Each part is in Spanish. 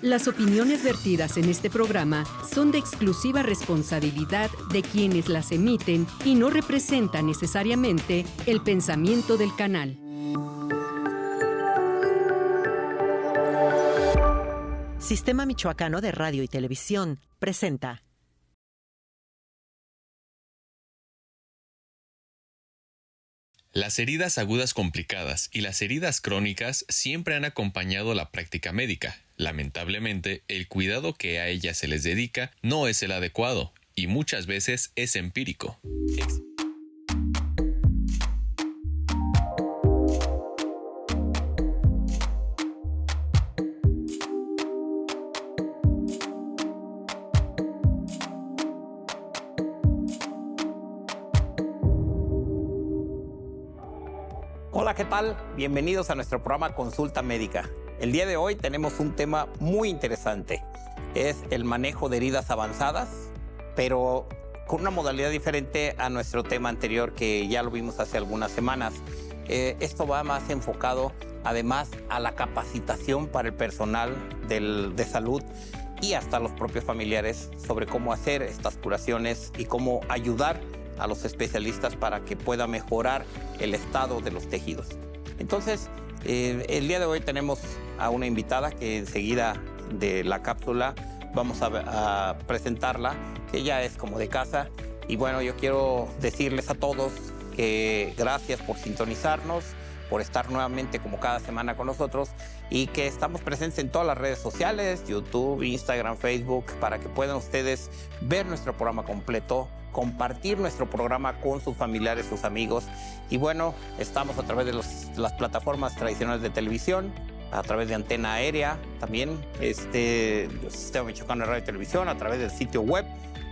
Las opiniones vertidas en este programa son de exclusiva responsabilidad de quienes las emiten y no representan necesariamente el pensamiento del canal. Sistema Michoacano de Radio y Televisión presenta. Las heridas agudas complicadas y las heridas crónicas siempre han acompañado la práctica médica. Lamentablemente, el cuidado que a ellas se les dedica no es el adecuado y muchas veces es empírico. Hola, ¿qué tal? Bienvenidos a nuestro programa Consulta Médica. El día de hoy tenemos un tema muy interesante. Es el manejo de heridas avanzadas, pero con una modalidad diferente a nuestro tema anterior que ya lo vimos hace algunas semanas. Esto va más enfocado además a la capacitación para el personal de salud y hasta los propios familiares sobre cómo hacer estas curaciones y cómo ayudar a los especialistas para que pueda mejorar el estado de los tejidos. Entonces, el día de hoy tenemos a una invitada que enseguida de la cápsula vamos a presentarla, que ella es como de casa. Y bueno, yo quiero decirles a todos que gracias por sintonizarnos, por estar nuevamente como cada semana con nosotros y que estamos presentes en todas las redes sociales, YouTube, Instagram, Facebook, para que puedan ustedes ver nuestro programa completo, compartir nuestro programa con sus familiares, sus amigos. Y bueno, estamos a través de las plataformas tradicionales de televisión, a través de antena aérea, también Sistema Michoacano de Radio y Televisión, a través del sitio web.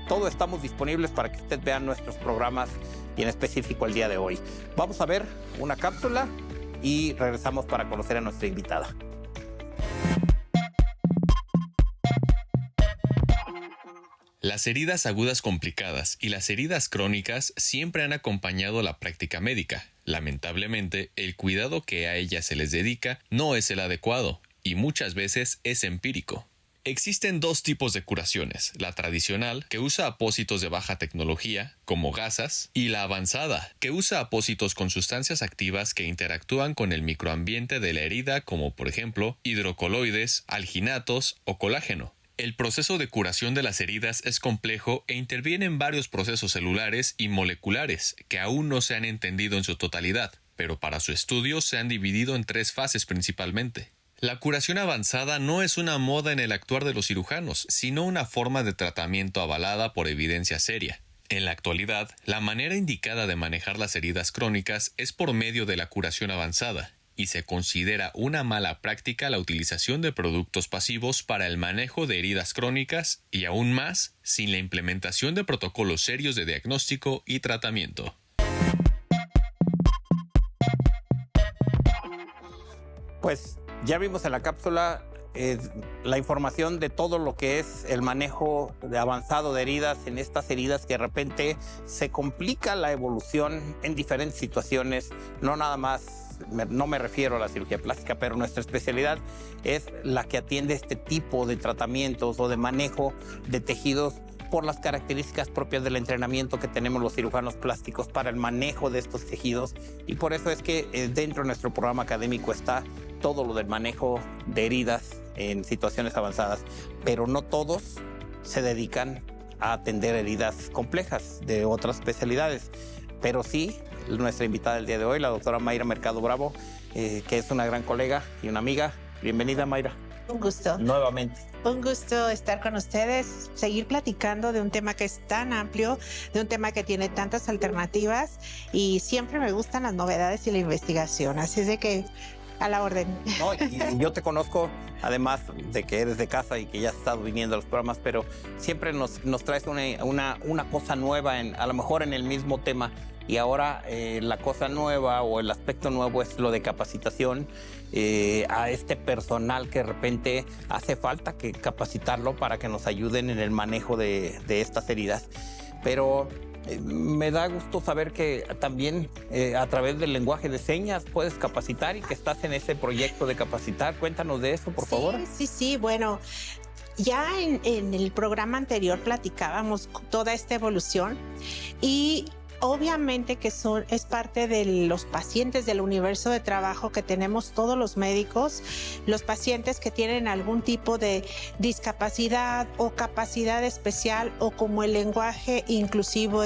Todos estamos disponibles para que ustedes vean nuestros programas y en específico el día de hoy. Vamos a ver una cápsula y regresamos para conocer a nuestra invitada. Las heridas agudas complicadas y las heridas crónicas siempre han acompañado la práctica médica. Lamentablemente, el cuidado que a ellas se les dedica no es el adecuado y muchas veces es empírico. Existen dos tipos de curaciones, la tradicional, que usa apósitos de baja tecnología, como gasas, y la avanzada, que usa apósitos con sustancias activas que interactúan con el microambiente de la herida, como por ejemplo, hidrocoloides, alginatos o colágeno. El proceso de curación de las heridas es complejo e intervienen varios procesos celulares y moleculares que aún no se han entendido en su totalidad, pero para su estudio se han dividido en tres fases principalmente. La curación avanzada no es una moda en el actuar de los cirujanos, sino una forma de tratamiento avalada por evidencia seria. En la actualidad, la manera indicada de manejar las heridas crónicas es por medio de la curación avanzada, y se considera una mala práctica la utilización de productos pasivos para el manejo de heridas crónicas y aún más sin la implementación de protocolos serios de diagnóstico y tratamiento. Pues ya vimos en la cápsula la información de todo lo que es el manejo de avanzado de heridas, en estas heridas que de repente se complica la evolución en diferentes situaciones, no nada más. No me refiero a la cirugía plástica, pero nuestra especialidad es la que atiende este tipo de tratamientos o de manejo de tejidos por las características propias del entrenamiento que tenemos los cirujanos plásticos para el manejo de estos tejidos. Y por eso es que dentro de nuestro programa académico está todo lo del manejo de heridas en situaciones avanzadas, pero no todos se dedican a atender heridas complejas de otras especialidades. Pero sí, nuestra invitada del día de hoy, la doctora Mayra Mercado Bravo, que es una gran colega y una amiga. Bienvenida, Mayra. Un gusto. Nuevamente. Un gusto estar con ustedes, seguir platicando de un tema que es tan amplio, de un tema que tiene tantas alternativas y siempre me gustan las novedades y la investigación, así es de que a la orden. No, y yo te conozco, además de que eres de casa y que ya has estado viniendo a los programas, pero siempre nos traes una cosa nueva, a lo mejor en el mismo tema. Y ahora la cosa nueva o el aspecto nuevo es lo de capacitación a este personal que de repente hace falta que capacitarlo para que nos ayuden en el manejo de estas heridas. Pero Me da gusto saber que también a través del lenguaje de señas puedes capacitar y que estás en ese proyecto de capacitar. Cuéntanos de eso, por favor. Sí. Bueno, ya en el programa anterior platicábamos toda esta evolución y obviamente que es parte de los pacientes del universo de trabajo que tenemos todos los médicos, los pacientes que tienen algún tipo de discapacidad o capacidad especial o como el lenguaje inclusivo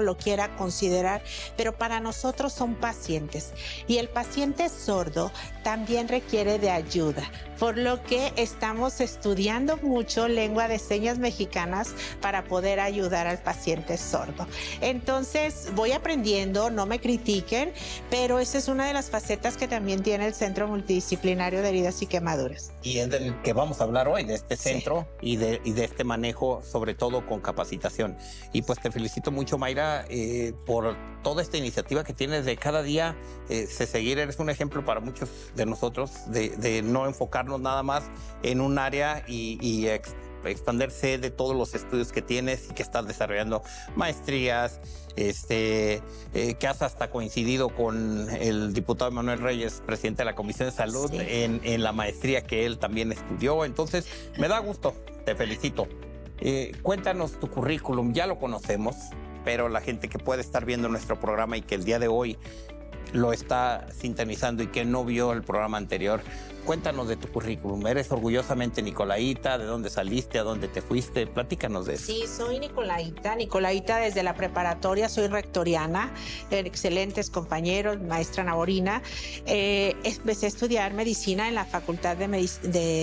lo quiera considerar, pero para nosotros son pacientes y el paciente sordo también requiere de ayuda, por lo que estamos estudiando mucho lengua de señas mexicanas para poder ayudar al paciente sordo. Entonces voy aprendiendo, no me critiquen, pero esa es una de las facetas que también tiene el Centro Multidisciplinario de Heridas y Quemaduras. Y es del que vamos a hablar hoy, de este centro y de este manejo, sobre todo con capacitación. Y pues te felicito mucho, Mayra, por toda esta iniciativa que tienes de cada día seguir. Eres un ejemplo para muchos de nosotros de no enfocarnos nada más en un área y expandirse de todos los estudios que tienes y que estás desarrollando maestrías, que has hasta coincidido con el diputado Manuel Reyes, presidente de la Comisión de Salud, en la maestría que él también estudió. Entonces, me da gusto, te felicito. Cuéntanos tu currículum, ya lo conocemos, pero la gente que puede estar viendo nuestro programa y que el día de hoy lo está sintonizando y que no vio el programa anterior, cuéntanos de tu currículum. ¿Eres orgullosamente nicolaíta? ¿De dónde saliste? ¿A dónde te fuiste? Platícanos de eso. Sí, soy nicolaíta desde la preparatoria, soy rectoriana, excelentes compañeros, maestra Naborina. Empecé a estudiar medicina en la Facultad de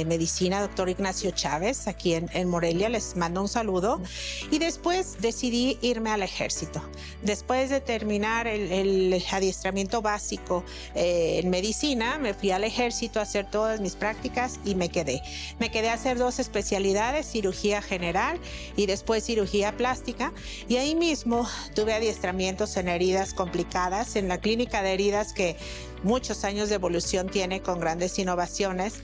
Medicina Dr. Ignacio Chávez, aquí en Morelia, les mando un saludo. Y después decidí irme al ejército. Después de terminar el adiestramiento básico en medicina, me fui al ejército a hacer todas mis prácticas y me quedé a hacer 2 especialidades, cirugía general y después cirugía plástica, y ahí mismo tuve adiestramientos en heridas complicadas en la clínica de heridas que muchos años de evolución tiene con grandes innovaciones.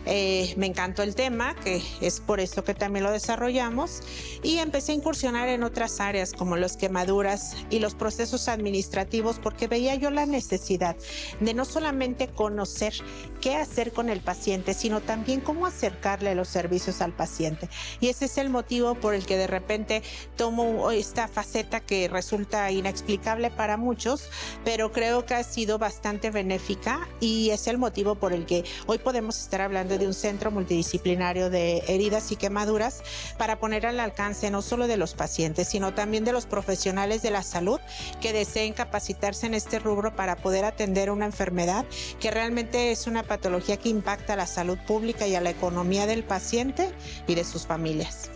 Me encantó el tema, que es por eso que también lo desarrollamos, y empecé a incursionar en otras áreas como las quemaduras y los procesos administrativos, porque veía yo la necesidad de no solamente conocer qué hacer con el paciente, sino también cómo acercarle los servicios al paciente. Y ese es el motivo por el que de repente tomo esta faceta que resulta inexplicable para muchos, pero creo que ha sido bastante benéfica, y es el motivo por el que hoy podemos estar hablando de un centro multidisciplinario de heridas y quemaduras para poner al alcance no solo de los pacientes, sino también de los profesionales de la salud que deseen capacitarse en este rubro para poder atender una enfermedad que realmente es una patología que impacta a la salud pública y a la economía del paciente y de sus familias.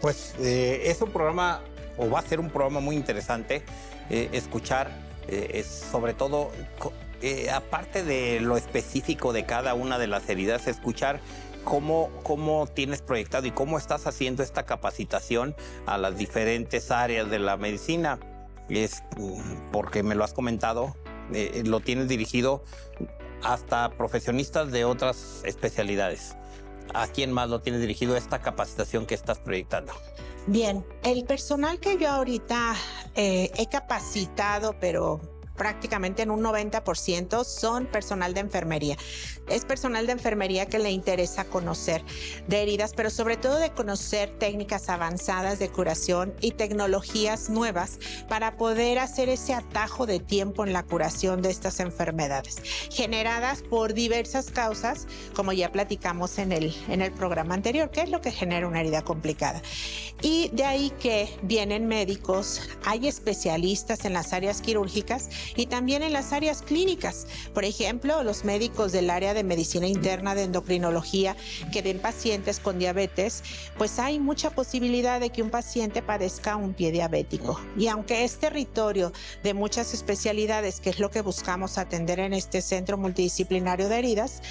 Pues es un programa, o va a ser un programa muy interesante, escuchar sobre todo... aparte de lo específico de cada una de las heridas, escuchar cómo tienes proyectado y cómo estás haciendo esta capacitación a las diferentes áreas de la medicina. Es porque me lo has comentado, lo tienes dirigido hasta profesionistas de otras especialidades. ¿A quién más lo tienes dirigido esta capacitación que estás proyectando? Bien, el personal que yo ahorita he capacitado, pero prácticamente en un 90% son personal de enfermería. Es personal de enfermería que le interesa conocer de heridas, pero sobre todo de conocer técnicas avanzadas de curación y tecnologías nuevas para poder hacer ese atajo de tiempo en la curación de estas enfermedades, generadas por diversas causas, como ya platicamos en el programa anterior, que es lo que genera una herida complicada. Y de ahí que vienen médicos, hay especialistas en las áreas quirúrgicas y también en las áreas clínicas. Por ejemplo, los médicos del área de medicina interna, de endocrinología, que ven pacientes con diabetes, pues hay mucha posibilidad de que un paciente padezca un pie diabético. Y aunque es territorio de muchas especialidades, que es lo que buscamos atender en este centro multidisciplinario de heridas,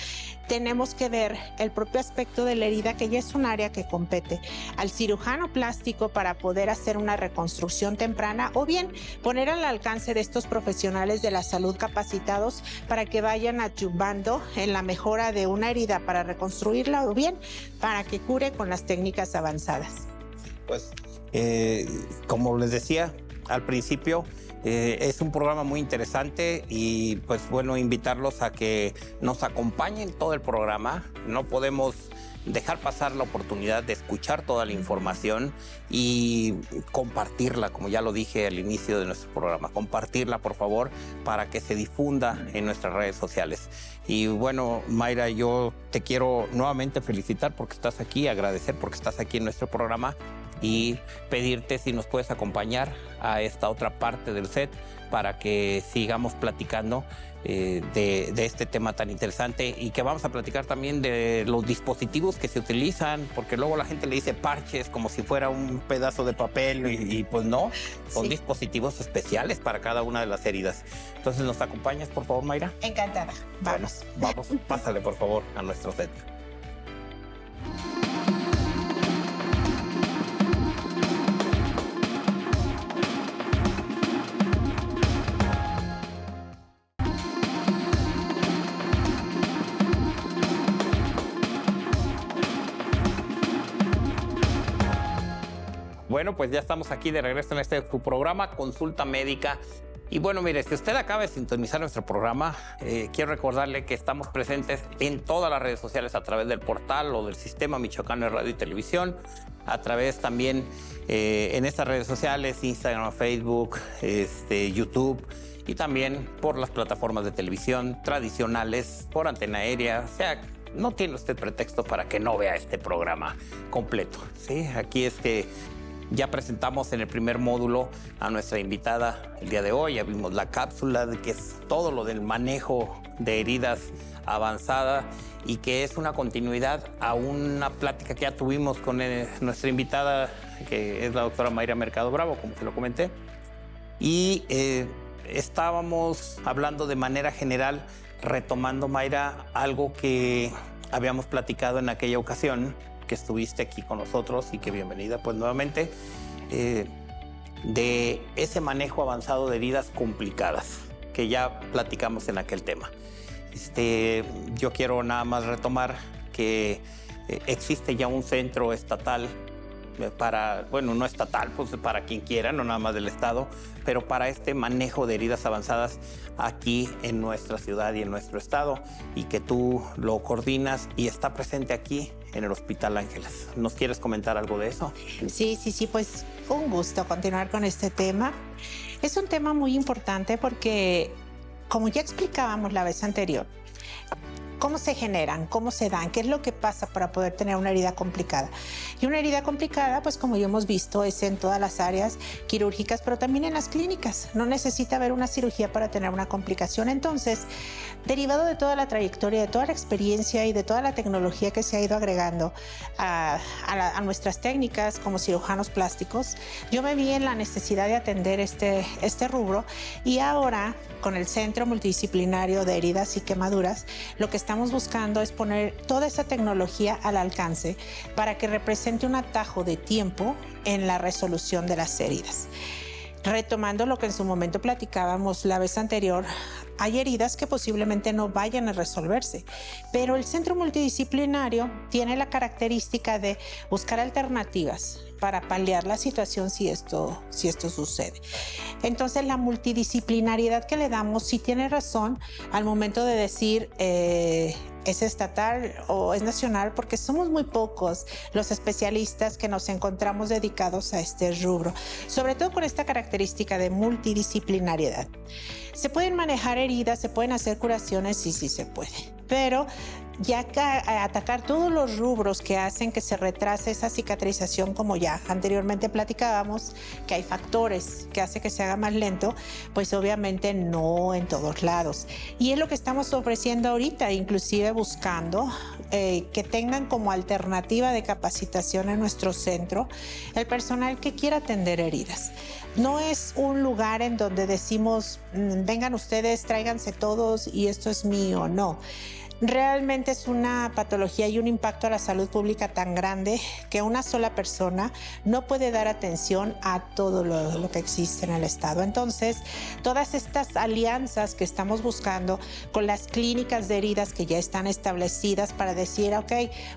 tenemos que ver el propio aspecto de la herida, que ya es un área que compete al cirujano plástico para poder hacer una reconstrucción temprana, o bien poner al alcance de estos profesionales de la salud capacitados para que vayan ayudando en la mejora de una herida para reconstruirla, o bien para que cure con las técnicas avanzadas. Pues Como les decía al principio, es un programa muy interesante y pues bueno, invitarlos a que nos acompañen todo el programa. No podemos dejar pasar la oportunidad de escuchar toda la información y compartirla, como ya lo dije al inicio de nuestro programa. Compartirla, por favor, para que se difunda en nuestras redes sociales. Y bueno, Mayra, yo te quiero nuevamente felicitar porque estás aquí, agradecer porque estás aquí en nuestro programa y pedirte si nos puedes acompañar a esta otra parte del set para que sigamos platicando de este tema tan interesante y que vamos a platicar también de los dispositivos que se utilizan, porque luego la gente le dice parches como si fuera un pedazo de papel y pues no, son Sí. dispositivos especiales para cada una de las heridas. Entonces, ¿nos acompañas, por favor, Mayra? Encantada. Vamos. Bueno, vamos, pásale, por favor, a nuestro set. Bueno, pues ya estamos aquí de regreso en su programa Consulta Médica. Y bueno, mire, si usted acaba de sintonizar nuestro programa, quiero recordarle que estamos presentes en todas las redes sociales a través del portal o del Sistema Michoacano de Radio y Televisión, a través también en estas redes sociales, Instagram, Facebook, YouTube, y también por las plataformas de televisión tradicionales, por antena aérea. O sea, no tiene usted pretexto para que no vea este programa completo, ¿sí? Aquí es que ya presentamos en el primer módulo a nuestra invitada el día de hoy. Ya vimos la cápsula, que es todo lo del manejo de heridas avanzada y que es una continuidad a una plática que ya tuvimos con nuestra invitada, que es la doctora Mayra Mercado Bravo, como se lo comenté. Y estábamos hablando de manera general, retomando, Mayra, algo que habíamos platicado en aquella ocasión, que estuviste aquí con nosotros y que bienvenida pues nuevamente, de ese manejo avanzado de heridas complicadas que ya platicamos en aquel tema. Yo quiero nada más retomar que existe ya un centro estatal para, bueno, no estatal, pues para quien quiera, no nada más del Estado, pero para este manejo de heridas avanzadas aquí en nuestra ciudad y en nuestro estado, y que tú lo coordinas y está presente aquí en el Hospital Ángeles. ¿Nos quieres comentar algo de eso? Sí, pues un gusto continuar con este tema. Es un tema muy importante porque, como ya explicábamos la vez anterior, ¿cómo se generan? ¿Cómo se dan? ¿Qué es lo que pasa para poder tener una herida complicada? Y una herida complicada, pues como ya hemos visto, es en todas las áreas quirúrgicas, pero también en las clínicas. No necesita haber una cirugía para tener una complicación. Entonces, derivado de toda la trayectoria, de toda la experiencia y de toda la tecnología que se ha ido agregando a nuestras técnicas como cirujanos plásticos, yo me vi en la necesidad de atender este rubro, y ahora con el Centro Multidisciplinario de Heridas y Quemaduras, lo que estamos buscando es poner toda esa tecnología al alcance para que represente un atajo de tiempo en la resolución de las heridas. Retomando lo que en su momento platicábamos la vez anterior, hay heridas que posiblemente no vayan a resolverse, pero el centro multidisciplinario tiene la característica de buscar alternativas para paliar la situación si esto sucede. Entonces, la multidisciplinariedad que le damos sí tiene razón al momento de decir es estatal o es nacional, porque somos muy pocos los especialistas que nos encontramos dedicados a este rubro, sobre todo con esta característica de multidisciplinariedad. Se pueden manejar heridas, se pueden hacer curaciones, sí se puede, pero ya que atacar todos los rubros que hacen que se retrase esa cicatrización, como ya anteriormente platicábamos, que hay factores que hacen que se haga más lento, pues obviamente no en todos lados. Y es lo que estamos ofreciendo ahorita, inclusive buscando que tengan como alternativa de capacitación en nuestro centro el personal que quiera atender heridas. No es un lugar en donde decimos, vengan ustedes, tráiganse todos y esto es mío, no. Realmente es una patología y un impacto a la salud pública tan grande que una sola persona no puede dar atención a todo lo que existe en el estado. Entonces, todas estas alianzas que estamos buscando con las clínicas de heridas que ya están establecidas para decir, ok,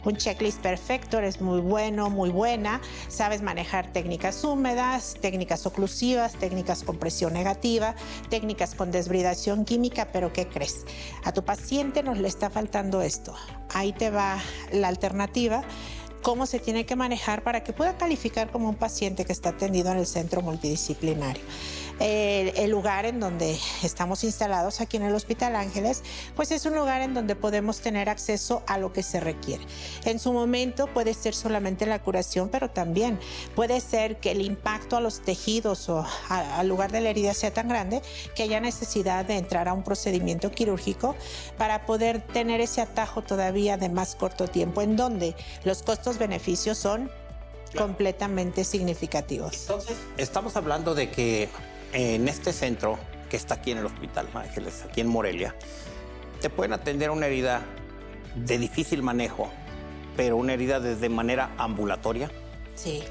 un checklist perfecto, eres muy bueno, muy buena, sabes manejar técnicas húmedas, técnicas oclusivas, técnicas con presión negativa, técnicas con desbridación química, pero ¿qué crees? A tu paciente le está faltando esto. Ahí te va la alternativa, cómo se tiene que manejar para que pueda calificar como un paciente que está atendido en el centro multidisciplinario. El lugar en donde estamos instalados aquí en el Hospital Ángeles, pues es un lugar en donde podemos tener acceso a lo que se requiere. En su momento puede ser solamente la curación, pero también puede ser que el impacto a los tejidos o al lugar de la herida sea tan grande que haya necesidad de entrar a un procedimiento quirúrgico para poder tener ese atajo todavía de más corto tiempo, en donde los costos-beneficios son completamente significativos. Entonces, estamos hablando de que en este centro que está aquí en el Hospital Ángeles, aquí en Morelia, te pueden atender una herida de difícil manejo, pero una herida desde manera ambulatoria. Sí.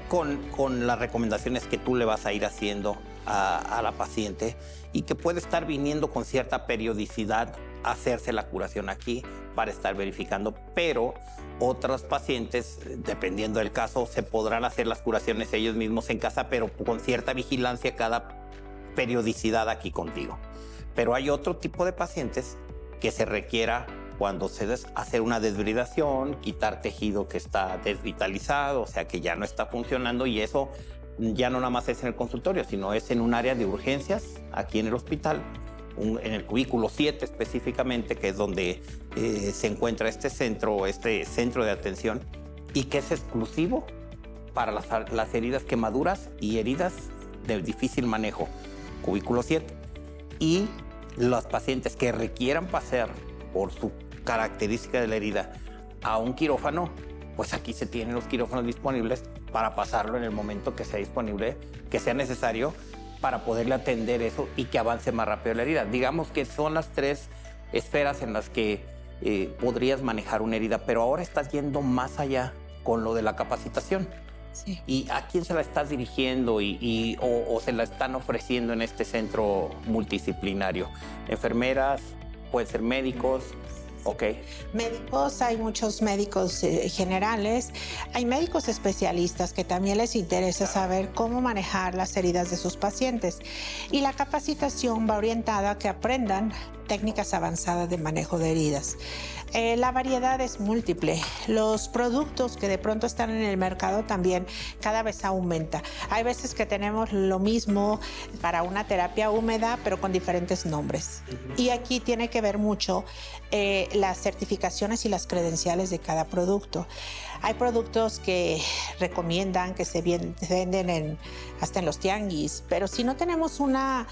Con las recomendaciones que tú le vas a ir haciendo a la paciente y que puede estar viniendo con cierta periodicidad a hacerse la curación aquí para estar verificando, pero otros pacientes, dependiendo del caso, se podrán hacer las curaciones ellos mismos en casa, pero con cierta vigilancia cada periodicidad aquí contigo. Pero hay otro tipo de pacientes que se requiera cuando se hacer una desbridación, quitar tejido que está desvitalizado, o sea que ya no está funcionando, y eso ya no nada más es en el consultorio, sino es en un área de urgencias aquí en el hospital, en el cubículo 7 específicamente, que es donde se encuentra este centro de atención, y que es exclusivo para las heridas quemaduras y heridas de difícil manejo, cubículo 7. Y los pacientes que requieran pasar por su característica de la herida a un quirófano, pues aquí se tienen los quirófanos disponibles para pasarlo en el momento que sea disponible, que sea necesario, para poderle atender eso y que avance más rápido la herida. Digamos que son las 3 esferas en las que podrías manejar una herida, pero ahora estás yendo más allá con lo de la capacitación. Sí. ¿Y a quién se la estás dirigiendo o se la están ofreciendo en este centro multidisciplinario? ¿Enfermeras? ¿Pueden ser médicos? Ok. Médicos, hay muchos médicos generales, hay médicos especialistas que también les interesa saber cómo manejar las heridas de sus pacientes, y la capacitación va orientada a que aprendan técnicas avanzadas de manejo de heridas. La variedad es múltiple. Los productos que de pronto están en el mercado también cada vez aumenta. Hay veces que tenemos lo mismo para una terapia húmeda, pero con diferentes nombres. Y aquí tiene que ver mucho las certificaciones y las credenciales de cada producto. Hay productos que recomiendan que se venden hasta en los tianguis, pero si no tenemos una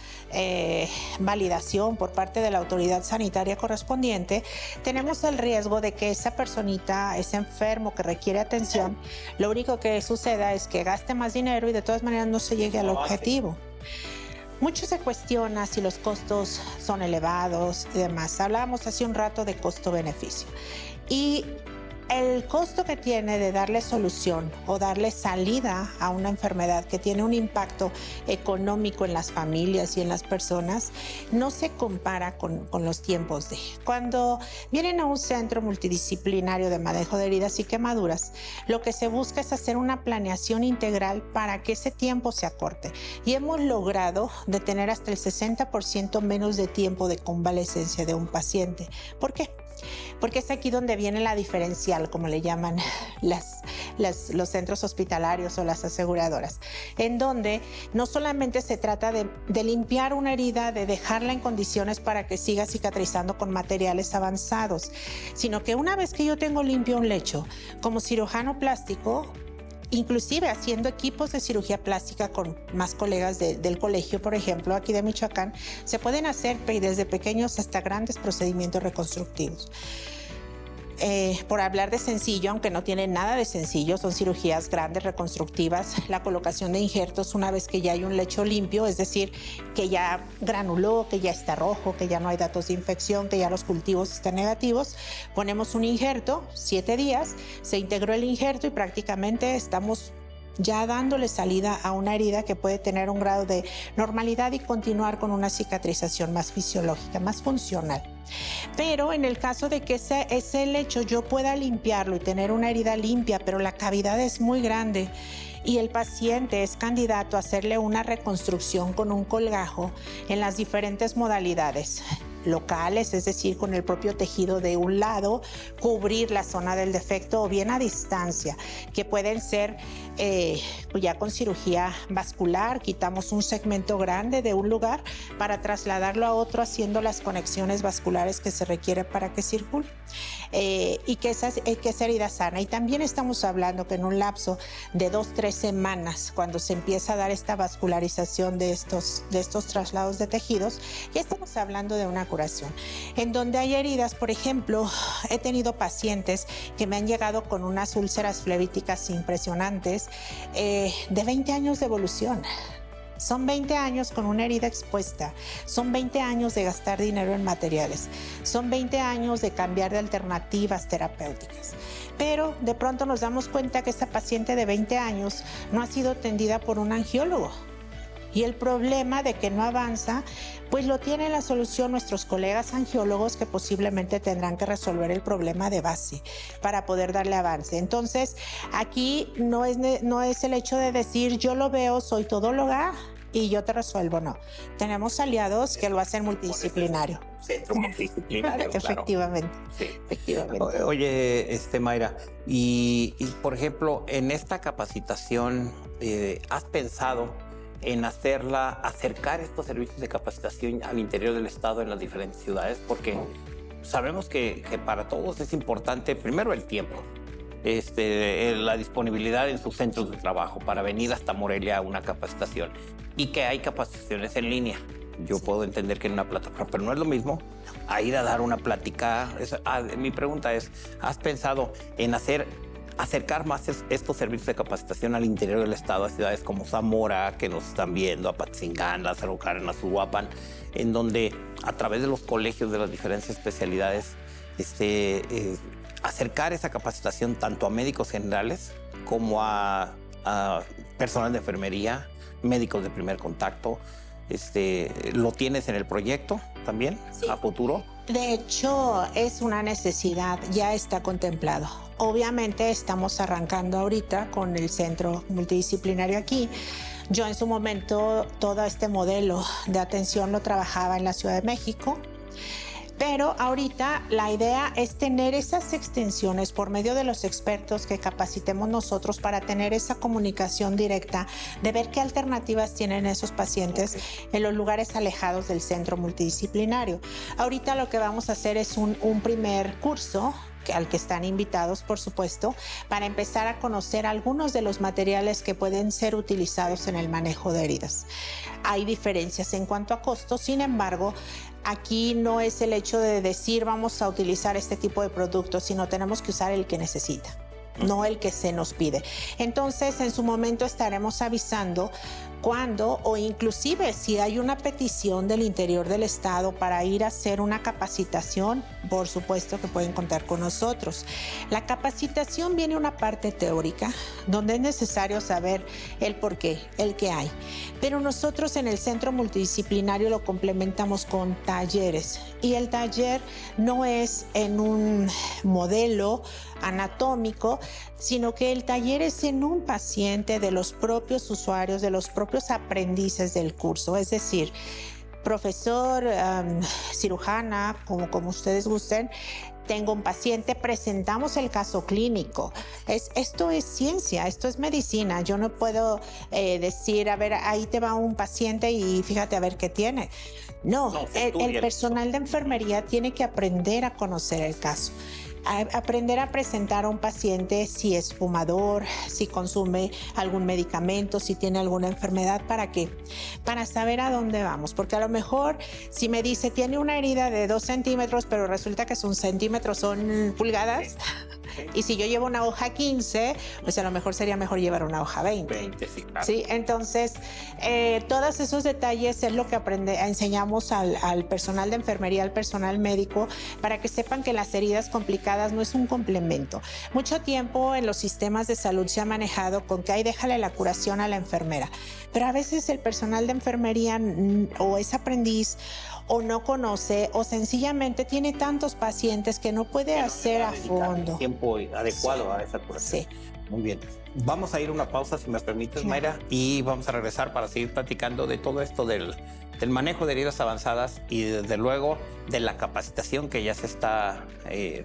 validación por parte de la autoridad sanitaria correspondiente, tenemos el riesgo de que esa personita, ese enfermo que requiere atención, lo único que suceda es que gaste más dinero y de todas maneras no se llegue al objetivo. Mucho se cuestiona si los costos son elevados y demás. Hablábamos hace un rato de costo-beneficio. Y el costo que tiene de darle solución o darle salida a una enfermedad que tiene un impacto económico en las familias y en las personas no se compara con los tiempos de cuando vienen a un centro multidisciplinario de manejo de heridas y quemaduras. Lo que se busca es hacer una planeación integral para que ese tiempo se acorte, y hemos logrado detener hasta el 60% menos de tiempo de convalecencia de un paciente. ¿Por qué? Porque es aquí donde viene la diferencial, como le llaman los centros hospitalarios o las aseguradoras, en donde no solamente se trata de limpiar una herida, de dejarla en condiciones para que siga cicatrizando con materiales avanzados, sino que una vez que yo tengo limpio un lecho, como cirujano plástico, inclusive haciendo equipos de cirugía plástica con más colegas del colegio, por ejemplo, aquí de Michoacán, se pueden hacer desde pequeños hasta grandes procedimientos reconstructivos. por hablar de sencillo, aunque no tiene nada de sencillo, son cirugías grandes, reconstructivas, la colocación de injertos una vez que ya hay un lecho limpio, es decir, que ya granuló, que ya está rojo, que ya no hay datos de infección, que ya los cultivos están negativos, ponemos un injerto, 7 días, se integró el injerto y prácticamente estamos ya dándole salida a una herida que puede tener un grado de normalidad y continuar con una cicatrización más fisiológica, más funcional. Pero en el caso de que ese lecho yo pueda limpiarlo y tener una herida limpia, pero la cavidad es muy grande y el paciente es candidato a hacerle una reconstrucción con un colgajo en las diferentes modalidades locales, es decir, con el propio tejido de un lado, cubrir la zona del defecto o bien a distancia, que pueden ser ya con cirugía vascular, quitamos un segmento grande de un lugar para trasladarlo a otro haciendo las conexiones vasculares que se requieren para que circule y que esa herida sana. Y también estamos hablando que en un lapso de 2-3 semanas, cuando se empieza a dar esta vascularización de estos traslados de tejidos, ya estamos hablando de una curación. En donde hay heridas, por ejemplo, he tenido pacientes que me han llegado con unas úlceras flebíticas impresionantes de 20 años de evolución. Son 20 años con una herida expuesta, son 20 años de gastar dinero en materiales, son 20 años de cambiar de alternativas terapéuticas. Pero de pronto nos damos cuenta que esta paciente de 20 años no ha sido atendida por un angiólogo. Y el problema de que no avanza, pues lo tienen la solución nuestros colegas angiólogos que posiblemente tendrán que resolver el problema de base para poder darle avance. Entonces, aquí no es el hecho de decir yo lo veo, soy todóloga y yo te resuelvo, no. Tenemos aliados que lo hacen multidisciplinario. Centro multidisciplinario, efectivamente, claro. Sí. Efectivamente. Oye, Mayra, y por ejemplo, en esta capacitación, ¿has pensado en acercar estos servicios de capacitación al interior del estado en las diferentes ciudades? Porque sabemos que para todos es importante primero el tiempo, la disponibilidad en sus centros de trabajo para venir hasta Morelia a una capacitación y que hay capacitaciones en línea. Yo puedo entender que en una plataforma, pero no es lo mismo a ir a dar una plática. Mi pregunta es, ¿has pensado en acercar más estos servicios de capacitación al interior del estado, a ciudades como Zamora, que nos están viendo, a Patzingán, Lázaro Cárdenas, Uruapan, en donde a través de los colegios de las diferentes especialidades, acercar esa capacitación tanto a médicos generales como a personal de enfermería, médicos de primer contacto? ¿Lo tienes en el proyecto también, sí, a futuro? De hecho, es una necesidad, ya está contemplado. Obviamente estamos arrancando ahorita con el centro multidisciplinario aquí. Yo en su momento todo este modelo de atención lo trabajaba en la Ciudad de México. Pero ahorita la idea es tener esas extensiones por medio de los expertos que capacitemos nosotros para tener esa comunicación directa de ver qué alternativas tienen esos pacientes en los lugares alejados del centro multidisciplinario. Ahorita lo que vamos a hacer es un primer curso al que están invitados, por supuesto, para empezar a conocer algunos de los materiales que pueden ser utilizados en el manejo de heridas. Hay diferencias en cuanto a costos, sin embargo, aquí no es el hecho de decir vamos a utilizar este tipo de productos, sino tenemos que usar el que necesita, no el que se nos pide. Entonces, en su momento estaremos avisando cuándo o inclusive si hay una petición del interior del estado para ir a hacer una capacitación, por supuesto que pueden contar con nosotros. La capacitación viene una parte teórica donde es necesario saber el por qué, el qué hay. Pero nosotros en el centro multidisciplinario lo complementamos con talleres y el taller no es en un modelo anatómico, sino que el taller es en un paciente de los propios usuarios, de los propios aprendices del curso, es decir, profesor, cirujana, como ustedes gusten, tengo un paciente, presentamos el caso clínico. Esto es ciencia, esto es medicina. Yo no puedo decir, a ver, ahí te va un paciente y fíjate a ver qué tiene. No, el personal de enfermería tiene que aprender a conocer el caso. aprender a presentar a un paciente si es fumador, si consume algún medicamento, si tiene alguna enfermedad, ¿para qué? Para saber a dónde vamos, porque a lo mejor si me dice tiene una herida de 2 centímetros, pero resulta que son centímetros, son pulgadas, y si yo llevo una hoja 15, pues a lo mejor sería mejor llevar una hoja 20. Sí, claro. ¿Sí? Entonces, todos esos detalles es lo que enseñamos al personal de enfermería, al personal médico, para que sepan que las heridas complicadas no es un complemento. Mucho tiempo en los sistemas de salud se ha manejado con que ahí déjale la curación a la enfermera, pero a veces el personal de enfermería o es aprendiz o no conoce o sencillamente tiene tantos pacientes que no puede hacer a fondo. Tiempo adecuado a esa curación. Sí. Muy bien. Vamos a ir a una pausa, si me permites, Mayra, y vamos a regresar para seguir platicando de todo esto del manejo de heridas avanzadas y desde luego de la capacitación que ya se está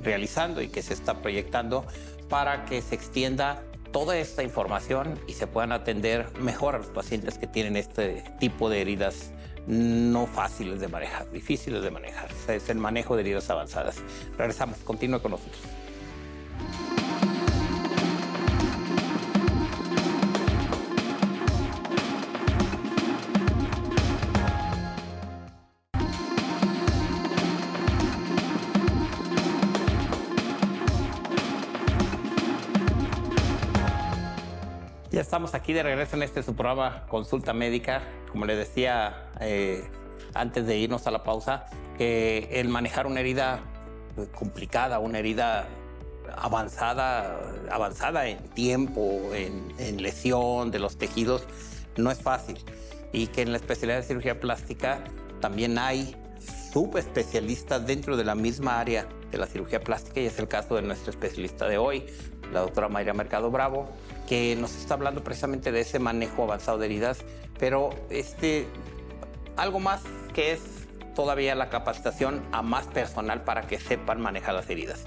realizando y que se está proyectando para que se extienda toda esta información y se puedan atender mejor a los pacientes que tienen este tipo de heridas no fáciles de manejar, difíciles de manejar. Es el manejo de heridas avanzadas. Regresamos, continúe con nosotros. Ya estamos aquí de regreso en su programa Consulta Médica. Como le decía antes de irnos a la pausa, el manejar una herida complicada, una herida avanzada en tiempo, en lesión de los tejidos, no es fácil. Y que en la especialidad de cirugía plástica también hay subespecialistas dentro de la misma área de la cirugía plástica, y es el caso de nuestra especialista de hoy, la doctora Mayra Mercado Bravo, que nos está hablando precisamente de ese manejo avanzado de heridas, pero algo más que es todavía la capacitación a más personal para que sepan manejar las heridas.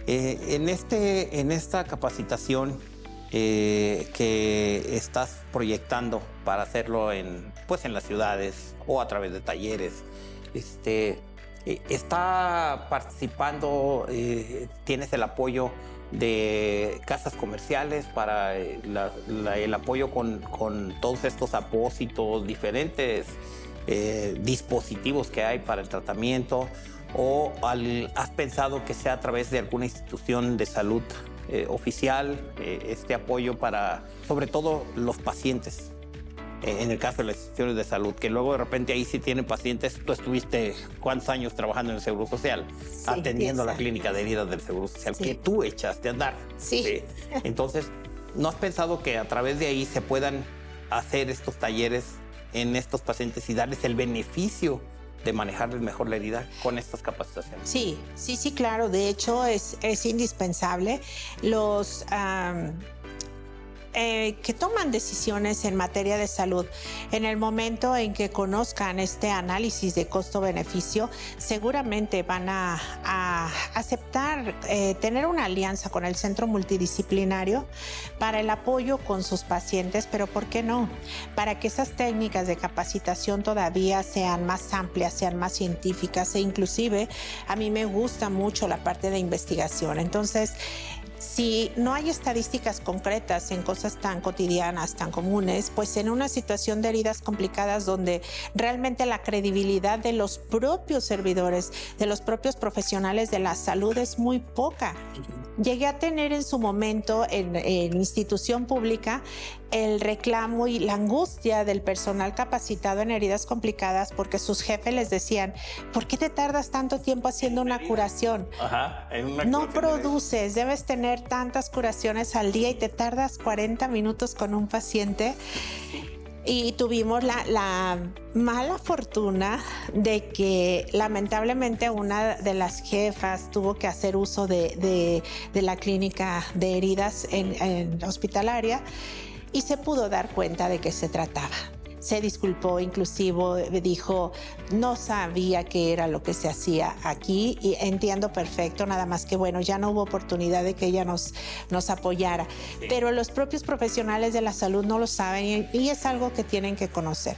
En esta capacitación que estás proyectando para hacerlo en las ciudades o a través de talleres, está participando, tienes el apoyo de casas comerciales para el apoyo con todos estos apósitos, diferentes dispositivos que hay para el tratamiento, o has pensado que sea a través de alguna institución de salud oficial este apoyo para, sobre todo, los pacientes. En el caso de las instituciones de salud, que luego de repente ahí sí tienen pacientes. Tú estuviste ¿cuántos años trabajando en el Seguro Social? Sí, atendiendo la clínica de heridas del Seguro Social, sí, que tú echaste a andar. Sí. Entonces, ¿no has pensado que a través de ahí se puedan hacer estos talleres en estos pacientes y darles el beneficio de manejarles mejor la herida con estas capacitaciones? Sí, claro. De hecho, es indispensable. Los que toman decisiones en materia de salud, en el momento en que conozcan este análisis de costo-beneficio, seguramente van a aceptar tener una alianza con el centro multidisciplinario para el apoyo con sus pacientes, pero ¿por qué no? Para que esas técnicas de capacitación todavía sean más amplias, sean más científicas, e inclusive a mí me gusta mucho la parte de investigación. Entonces, si no hay estadísticas concretas en cosas tan cotidianas, tan comunes, pues en una situación de heridas complicadas donde realmente la credibilidad de los propios servidores, de los propios profesionales de la salud es muy poca. Llegué a tener en su momento en institución pública el reclamo y la angustia del personal capacitado en heridas complicadas porque sus jefes les decían, ¿por qué te tardas tanto tiempo haciendo una curación? No produces, debes tener tantas curaciones al día y te tardas 40 minutos con un paciente. Y tuvimos la mala fortuna de que lamentablemente una de las jefas tuvo que hacer uso de la clínica de heridas en hospitalaria, y se pudo dar cuenta de qué se trataba. se disculpó, inclusive dijo, no sabía qué era lo que se hacía aquí y entiendo perfecto, nada más que bueno, ya no hubo oportunidad de que ella nos apoyara. Sí. Pero los propios profesionales de la salud no lo saben y es algo que tienen que conocer.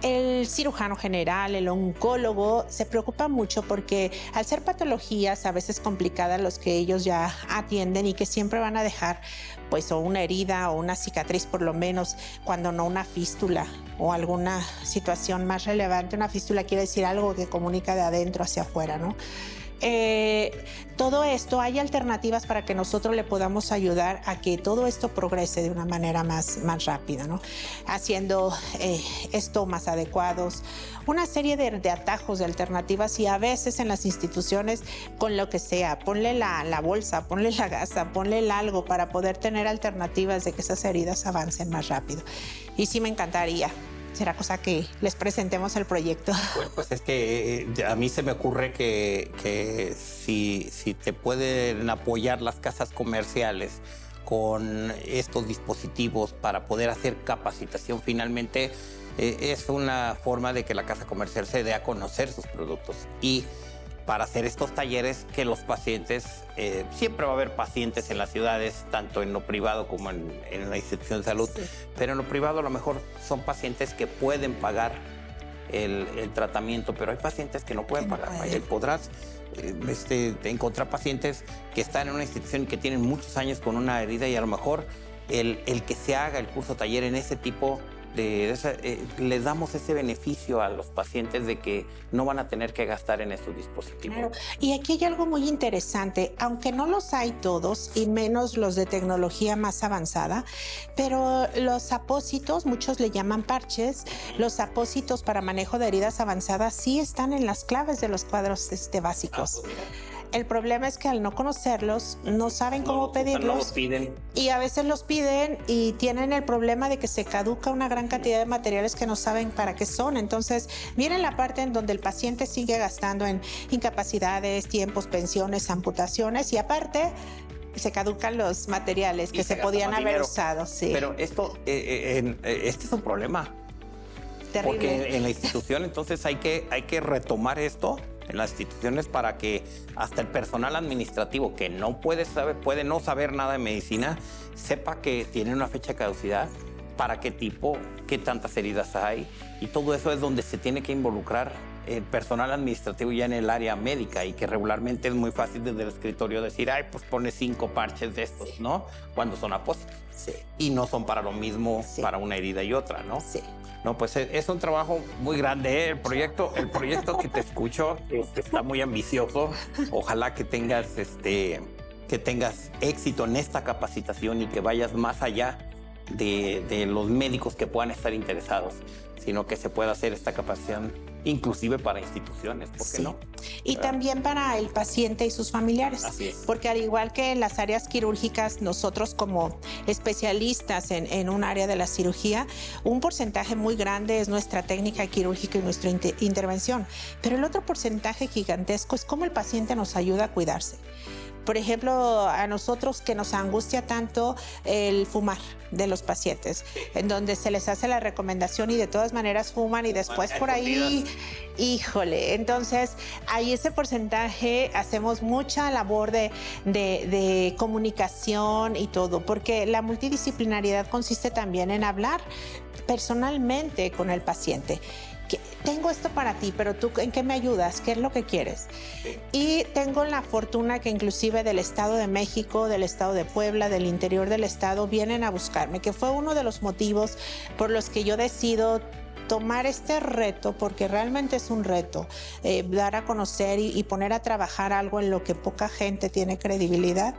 El cirujano general, el oncólogo se preocupa mucho porque al ser patologías a veces complicadas los que ellos ya atienden y que siempre van a dejar pues o una herida o una cicatriz por lo menos, cuando no una fístula o alguna situación más relevante. Una fístula quiere decir algo que comunica de adentro hacia afuera, ¿no? Todo esto, hay alternativas para que nosotros le podamos ayudar a que todo esto progrese de una manera más rápida, ¿no? Haciendo estomas adecuados, una serie de atajos, de alternativas y a veces en las instituciones con lo que sea, ponle la bolsa, ponle la gasa, ponle el algo para poder tener alternativas de que esas heridas avancen más rápido. Y sí me encantaría. Será cosa que les presentemos el proyecto. Bueno, pues es que a mí se me ocurre que si te pueden apoyar las casas comerciales con estos dispositivos para poder hacer capacitación, finalmente es una forma de que la casa comercial se dé a conocer sus productos. Y para hacer estos talleres que los pacientes, siempre va a haber pacientes en las ciudades, tanto en lo privado como en la institución de salud, sí. Pero en lo privado a lo mejor son pacientes que pueden pagar el tratamiento, pero hay pacientes que no pueden pagar. Podrás encontrar pacientes que están en una institución y que tienen muchos años con una herida y a lo mejor el que se haga el curso taller en ese tipo les damos ese beneficio a los pacientes de que no van a tener que gastar en estos dispositivos. Claro. Y aquí hay algo muy interesante, aunque no los hay todos y menos los de tecnología más avanzada, pero los apósitos, muchos le llaman parches, los apósitos para manejo de heridas avanzadas sí están en las claves de los cuadros básicos. El problema es que al no conocerlos, no saben cómo pedirlos. No los piden. Y a veces los piden y tienen el problema de que se caduca una gran cantidad de materiales que no saben para qué son. Entonces, miren la parte en donde el paciente sigue gastando en incapacidades, tiempos, pensiones, amputaciones y aparte se caducan los materiales que se podían haber usado. Sí. Pero esto, este es un problema. Terrible. Porque en la institución entonces hay que retomar esto en las instituciones para que hasta el personal administrativo que no puede no saber nada de medicina, sepa que tiene una fecha de caducidad, para qué tipo, qué tantas heridas hay, y todo eso es donde se tiene que involucrar el personal administrativo ya en el área médica, y que regularmente es muy fácil desde el escritorio decir, ay, pues pone 5 parches de estos, ¿no? Cuando son apósitos. Sí. Y no son para lo mismo, sí, para una herida y otra, ¿no? Sí. No, pues es un trabajo muy grande, ¿eh? El proyecto que te escucho está muy ambicioso. Ojalá que tengas éxito en esta capacitación y que vayas más allá de los médicos que puedan estar interesados, sino que se pueda hacer esta capacitación inclusive para instituciones, ¿por qué no? Y también para el paciente y sus familiares. Así es. Porque al igual que en las áreas quirúrgicas, nosotros como especialistas en un área de la cirugía, un porcentaje muy grande es nuestra técnica quirúrgica y nuestra intervención. Pero el otro porcentaje gigantesco es cómo el paciente nos ayuda a cuidarse. Por ejemplo, a nosotros que nos angustia tanto el fumar de los pacientes, en donde se les hace la recomendación y de todas maneras fuman y después por ahí, híjole. Entonces, ahí ese porcentaje hacemos mucha labor de comunicación y todo, porque la multidisciplinariedad consiste también en hablar personalmente con el paciente. Tengo esto para ti, pero tú, ¿en qué me ayudas? ¿Qué es lo que quieres? Sí. Y tengo la fortuna que inclusive del Estado de México, del Estado de Puebla, del interior del Estado, vienen a buscarme, que fue uno de los motivos por los que yo decido tomar este reto, porque realmente es un reto, dar a conocer y poner a trabajar algo en lo que poca gente tiene credibilidad,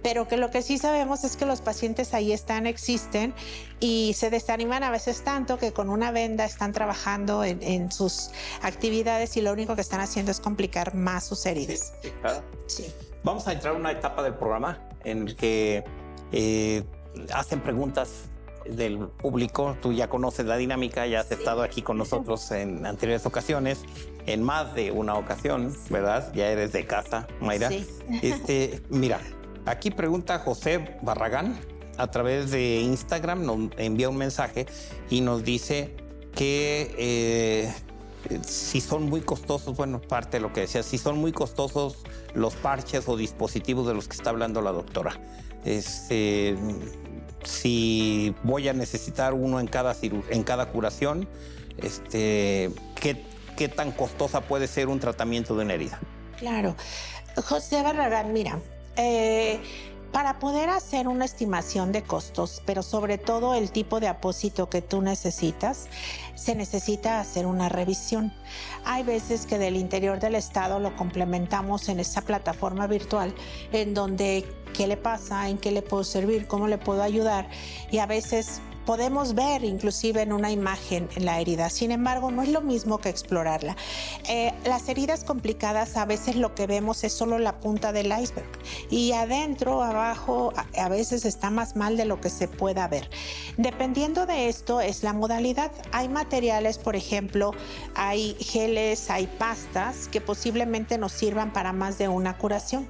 pero que lo que sí sabemos es que los pacientes ahí existen y se desaniman a veces tanto que con una venda están trabajando en sus actividades y lo único que están haciendo es complicar más sus heridas. Sí, claro. Sí. Vamos a entrar a una etapa del programa en el que hacen preguntas del público. Tú ya conoces la dinámica, ya has estado aquí con nosotros en anteriores ocasiones, en más de una ocasión, ¿verdad? Ya eres de casa, Mayra. Sí. Mira, aquí pregunta José Barragán a través de Instagram, nos envía un mensaje y nos dice que si son muy costosos, bueno, parte de lo que decía, si son muy costosos los parches o dispositivos de los que está hablando la doctora. Si voy a necesitar uno en cada curación, ¿qué tan costosa puede ser un tratamiento de una herida? Claro. José Barragán, mira, para poder hacer una estimación de costos, pero sobre todo el tipo de apósito que tú necesitas, se necesita hacer una revisión. Hay veces que del interior del estado lo complementamos en esa plataforma virtual en donde qué le pasa, en qué le puedo servir, cómo le puedo ayudar, y a veces podemos ver inclusive en una imagen en la herida. Sin embargo, no es lo mismo que explorarla. Las heridas complicadas, a veces lo que vemos es solo la punta del iceberg y adentro, abajo, a veces está más mal de lo que se pueda ver. Dependiendo de esto es la modalidad. Hay materiales, por ejemplo, hay geles, hay pastas que posiblemente nos sirvan para más de una curación.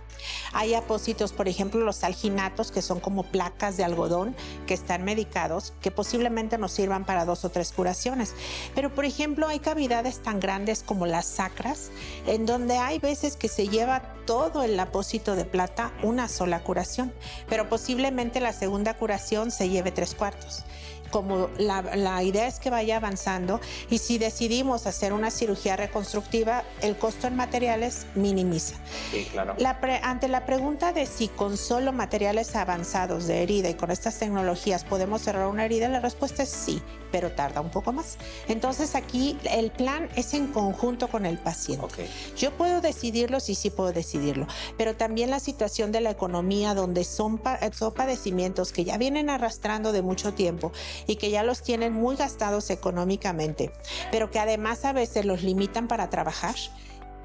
Hay apósitos, por ejemplo, los alginatos, que son como placas de algodón que están medicados, que posiblemente nos sirvan para 2 o 3 curaciones. Pero, por ejemplo, hay cavidades tan grandes como las sacras, en donde hay veces que se lleva todo el apósito de plata una sola curación, pero posiblemente la segunda curación se lleve 3/4. Como la idea es que vaya avanzando, y si decidimos hacer una cirugía reconstructiva, el costo en materiales minimiza. Sí, claro. Ante la pregunta de si con solo materiales avanzados de herida y con estas tecnologías podemos cerrar una herida, la respuesta es sí, pero tarda un poco más. Entonces aquí el plan es en conjunto con el paciente. Okay. Yo puedo decidirlo, sí puedo decidirlo, pero también la situación de la economía, donde son padecimientos que ya vienen arrastrando de mucho tiempo y que ya los tienen muy gastados económicamente, pero que además a veces los limitan para trabajar,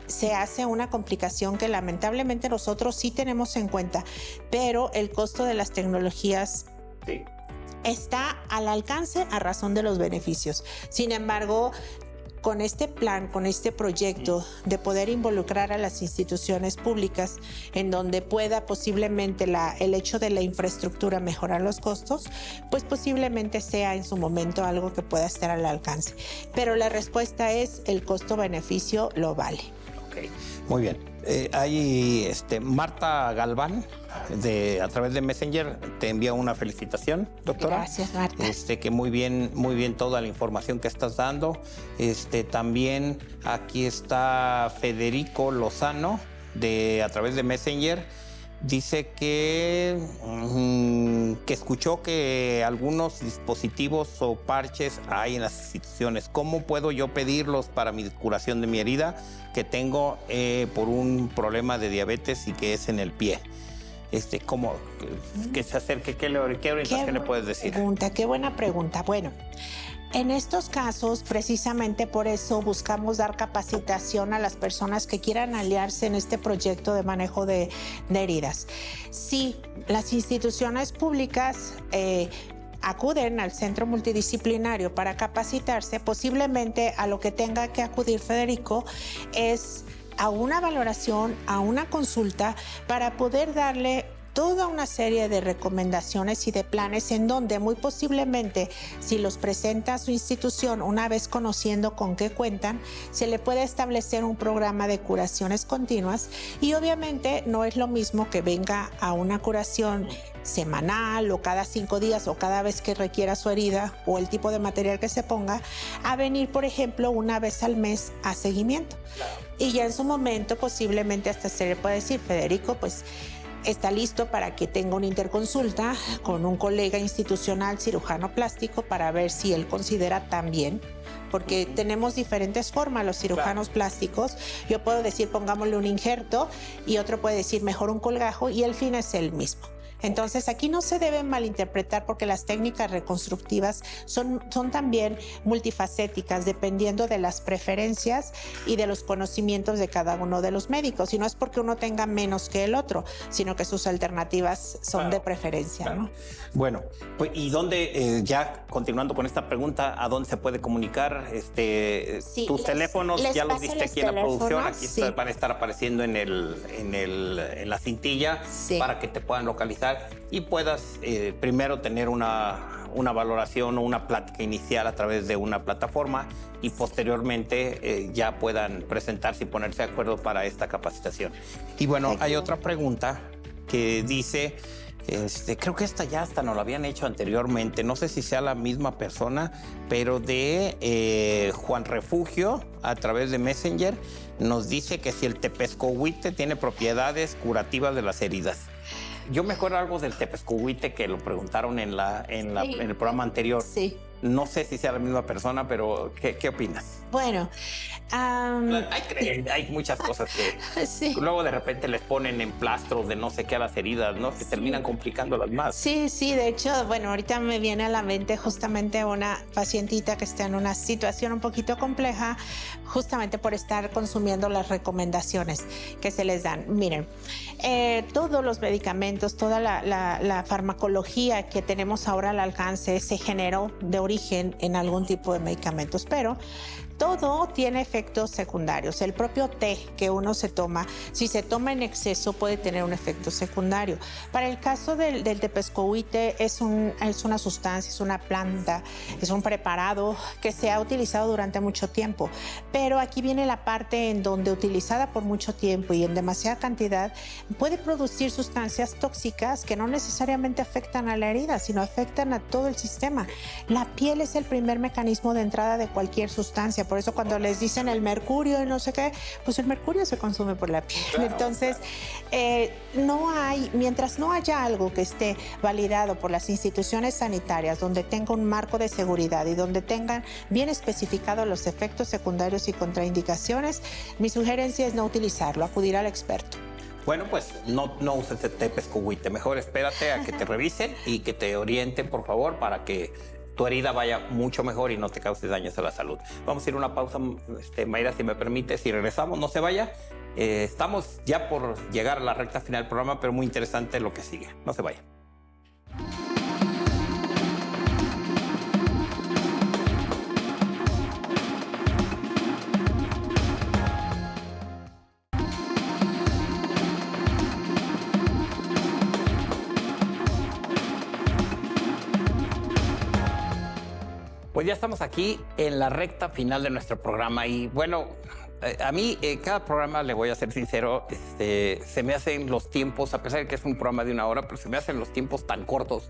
se hace una complicación que lamentablemente nosotros sí tenemos en cuenta, pero el costo de las tecnologías sí está al alcance a razón de los beneficios. Sin embargo, con este plan, con este proyecto de poder involucrar a las instituciones públicas en donde pueda posiblemente el hecho de la infraestructura mejorar los costos, pues posiblemente sea en su momento algo que pueda estar al alcance. Pero la respuesta es el costo-beneficio lo vale. Ok, muy bien. Hay Marta Galván, a través de Messenger, te envía una felicitación, doctora. Gracias, Marta. Que muy bien toda la información que estás dando. También aquí está Federico Lozano, a través de Messenger. Dice que escuchó que algunos dispositivos o parches hay en las instituciones. ¿Cómo puedo yo pedirlos para mi curación de mi herida que tengo por un problema de diabetes y que es en el pie? ¿Cómo que se acerque? ¿Qué orientación le puedes decir? Qué buena pregunta. Bueno, en estos casos, precisamente por eso buscamos dar capacitación a las personas que quieran aliarse en este proyecto de manejo de heridas. Sí, las instituciones públicas acuden al centro multidisciplinario para capacitarse. Posiblemente a lo que tenga que acudir Federico es a una valoración, a una consulta, para poder darle toda una serie de recomendaciones y de planes en donde muy posiblemente, si los presenta a su institución, una vez conociendo con qué cuentan, se le puede establecer un programa de curaciones continuas. Y obviamente no es lo mismo que venga a una curación semanal o cada 5 días o cada vez que requiera su herida o el tipo de material que se ponga, a venir, por ejemplo, una vez al mes a seguimiento. Y ya en su momento posiblemente hasta se le puede decir: Federico, pues está listo para que tenga una interconsulta con un colega institucional cirujano plástico para ver si él considera también, porque tenemos diferentes formas los cirujanos plásticos. Yo puedo decir pongámosle un injerto y otro puede decir mejor un colgajo, y el fin es el mismo. Entonces aquí no se debe malinterpretar, porque las técnicas reconstructivas son también multifacéticas, dependiendo de las preferencias y de los conocimientos de cada uno de los médicos. Y no es porque uno tenga menos que el otro, sino que sus alternativas son de preferencia, ¿no? Bueno, pues, ¿y dónde, ya continuando con esta pregunta, a dónde se puede comunicar? Tus teléfonos, ya los diste aquí en la producción, aquí van a estar apareciendo en la cintilla, para que te puedan localizar y puedas primero tener una una valoración o una plática inicial a través de una plataforma y posteriormente ya puedan presentarse y ponerse de acuerdo para esta capacitación. Y bueno, hay otra pregunta que dice, creo que esta ya hasta nos la habían hecho anteriormente, no sé si sea la misma persona, pero de Juan Refugio, a través de Messenger, nos dice que si el tepezcohuite tiene propiedades curativas de las heridas. Yo me acuerdo algo del tepezcohuite que lo preguntaron en el programa anterior. Sí. No sé si sea la misma persona, pero ¿qué opinas? Bueno, hay muchas cosas que sí. Luego de repente les ponen emplastros de no sé qué a las heridas, ¿no? Que terminan complicándolas más. Sí, de hecho, bueno, ahorita me viene a la mente justamente una pacientita que está en una situación un poquito compleja, justamente por estar consumiendo las recomendaciones que se les dan. Miren, todos los medicamentos, toda la farmacología que tenemos ahora al alcance se generó de origen en algún tipo de medicamentos, pero todo tiene efectos secundarios. El propio té que uno se toma, si se toma en exceso, puede tener un efecto secundario. Para el caso del tepezcohuite, es una sustancia, es una planta, es un preparado que se ha utilizado durante mucho tiempo. Pero aquí viene la parte en donde, utilizada por mucho tiempo y en demasiada cantidad, puede producir sustancias tóxicas que no necesariamente afectan a la herida, sino afectan a todo el sistema. La piel es el primer mecanismo de entrada de cualquier sustancia. Por eso cuando les dicen el mercurio y no sé qué, pues el mercurio se consume por la piel. Claro. Entonces, mientras no haya algo que esté validado por las instituciones sanitarias, donde tenga un marco de seguridad y donde tengan bien especificados los efectos secundarios y contraindicaciones, mi sugerencia es no utilizarlo, acudir al experto. Bueno, pues no uses tepezcohuite. Mejor espérate a que te revisen y que te orienten, por favor, para que tu herida vaya mucho mejor y no te causes daños a la salud. Vamos a ir a una pausa, Mayra, si me permite. Si regresamos, no se vaya. Estamos ya por llegar a la recta final del programa, pero muy interesante lo que sigue. No se vaya. Pues ya estamos aquí en la recta final de nuestro programa y bueno, a mí cada programa, le voy a ser sincero, se me hacen los tiempos, a pesar de que es un programa de 1 hora, pero se me hacen los tiempos tan cortos.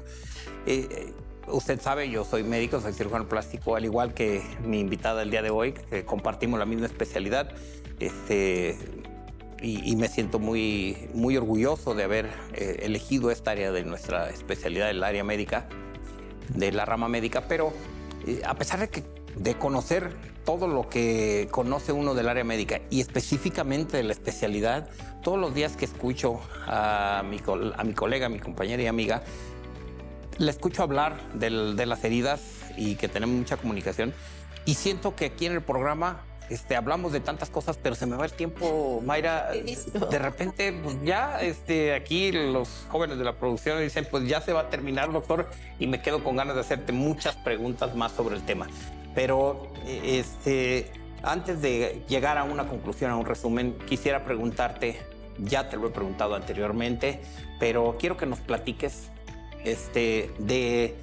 Usted sabe, yo soy médico, soy cirujano plástico, al igual que mi invitada el día de hoy, que compartimos la misma especialidad. Y me siento muy, muy orgulloso de haber elegido esta área de nuestra especialidad, el área médica, de la rama médica, pero a pesar de conocer todo lo que conoce uno del área médica y específicamente de la especialidad, todos los días que escucho a mi colega, mi compañera y amiga, la escucho hablar de las heridas y que tenemos mucha comunicación, y siento que aquí en el programa hablamos de tantas cosas, pero se me va el tiempo, Mayra. De repente, pues ya aquí los jóvenes de la producción dicen, pues ya se va a terminar, doctor, y me quedo con ganas de hacerte muchas preguntas más sobre el tema. Pero antes de llegar a una conclusión, a un resumen, quisiera preguntarte, ya te lo he preguntado anteriormente, pero quiero que nos platiques de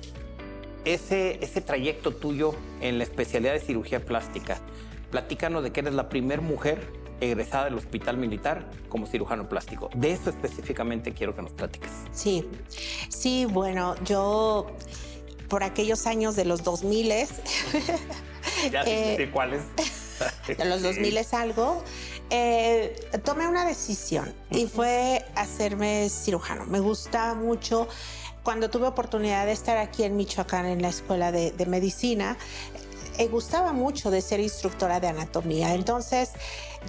ese trayecto tuyo en la especialidad de cirugía plástica. Platícanos de que eres la primera mujer egresada del Hospital Militar como cirujano plástico. De eso específicamente quiero que nos platiques. Sí, bueno, yo por aquellos años de los 2000s... Ya sé cuáles. De los 2000s algo, tomé una decisión y fue hacerme cirujano. Me gusta mucho. Cuando tuve oportunidad de estar aquí en Michoacán en la escuela de medicina, gustaba mucho de ser instructora de anatomía. Entonces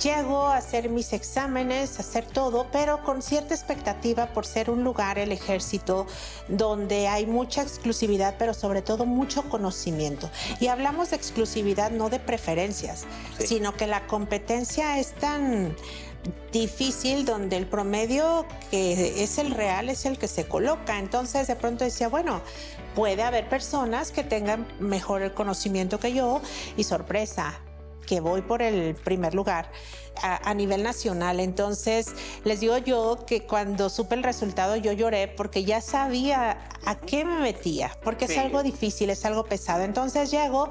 llego a hacer mis exámenes, a hacer todo, pero con cierta expectativa por ser un lugar, el ejército, donde hay mucha exclusividad, pero sobre todo mucho conocimiento. Y hablamos de exclusividad, no de preferencias, sino que la competencia es tan difícil, donde el promedio que es el real es el que se coloca. Entonces de pronto decía, bueno, puede haber personas que tengan mejor el conocimiento que yo, y sorpresa, que voy por el primer lugar a nivel nacional. Entonces, les digo yo que cuando supe el resultado yo lloré porque ya sabía a qué me metía, porque es algo difícil, es algo pesado. Entonces llego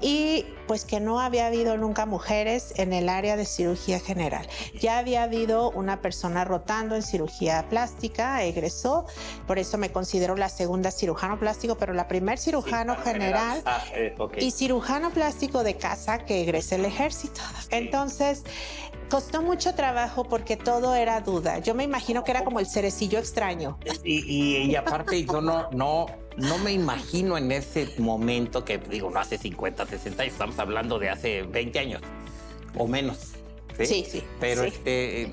y pues que no había habido nunca mujeres en el área de cirugía general. Ya había habido una persona rotando en cirugía plástica, egresó, por eso me considero la segunda cirujano plástico, pero la primer cirujano general y cirujano plástico de casa que egresé el ejército. Entonces, costó mucho trabajo porque todo era duda. Yo me imagino que era como el cerecillo extraño. Y aparte yo no me imagino en ese momento que, digo, no hace 50, 60 años, estamos hablando de hace 20 años o menos. Sí. Pero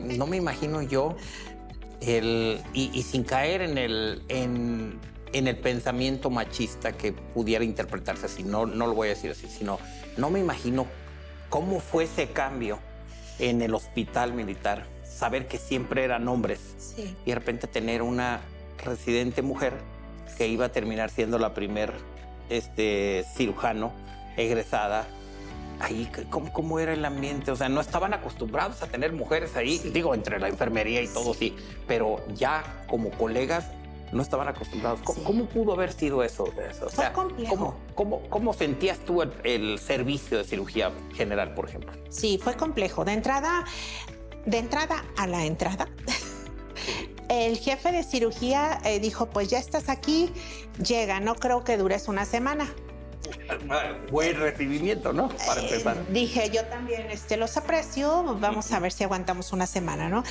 no me imagino yo y sin caer en el pensamiento machista que pudiera interpretarse así, no lo voy a decir así, sino no me imagino cómo fue ese cambio en el hospital militar, saber que siempre eran hombres y de repente tener una residente mujer que iba a terminar siendo la primer cirujano egresada. Ahí, ¿cómo era el ambiente? O sea, no estaban acostumbrados a tener mujeres ahí, digo, entre la enfermería y todo, sí, pero ya como colegas no estaban acostumbrados. ¿Cómo pudo haber sido eso? O sea, fue complejo. ¿Cómo sentías tú el servicio de cirugía general, por ejemplo? Sí, fue complejo. De entrada a la entrada, el jefe de cirugía dijo, pues ya estás aquí, llega, no creo que dures una semana. Buen recibimiento, ¿no? Para empezar. Dije, yo también los aprecio, vamos a ver si aguantamos una semana, ¿no?